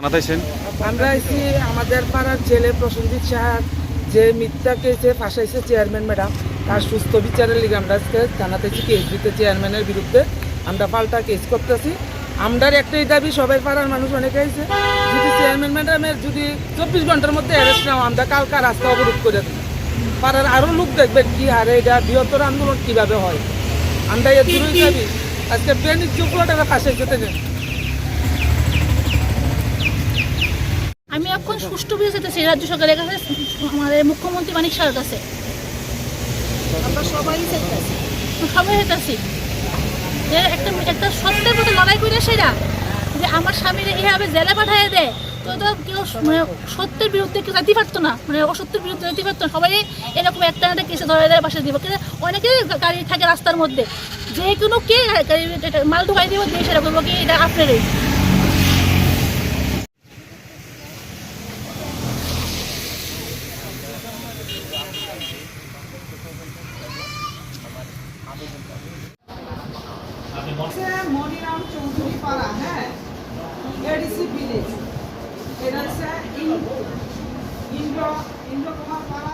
আমরা এসেছি আমাদের পাড়ার ছেলে প্রসেনজিৎ সাহা যে মিথ্যা কেসে ফাঁসাইছে চেয়ারম্যান ম্যাডাম তার সুস্থ বিচারের লিগে আমরা আজকে জানাতেছি কেস দিতে চেয়ারম্যানের বিরুদ্ধে আমরা পাল্টা কেস করতেছি। আমরার একটাই দাবি সবাই পাড়ার মানুষ অনেকে আছে যদি চেয়ারম্যান ম্যাডামের যদি 24 ঘন্টার মধ্যে অ্যারেস্ট নাও আমরা কালকা রাস্তা অবরোধ করে দিই। পাড়ার আরও লোক দেখবেন কি হারে এটা বৃহত্তর আন্দোলন কীভাবে হয়। আমরা এর দূরই দাবি আজকে বেনির চুপলাটা ফাঁসাইছে থেকে। আমি এখন সুষ্ঠু বিচার চাইতেছি রাজ্য সরকারের কাছে, আমাদের মুখ্যমন্ত্রী মানিক সাহের কাছে। আমরা সবাই চাইতেছি যে একটা সত্যের প্রতি লড়াই করে সেরা যে আমার স্বামীর এইভাবে জেলে পাঠিয়ে দেয় তো কেউ মানে সত্যের বিরুদ্ধে কেউ যেতে পারতো না, মানে অসত্যের বিরুদ্ধে যেতে পারতো না। সবাই এরকম একটা কেসে ধরে দেয় পাশে দিব, কিন্তু অনেকে গাড়ি থাকে রাস্তার মধ্যে যে কোনো কে মাল ঢুকাই দিব দিয়ে সেটা বলবো কি এটা আপনারই। মনিরাম চৌধুরী পাড়া, হ্যাঁ, এডিসি ভিলেজ, এটা হচ্ছে ইন্দ্র কুমার পাড়া।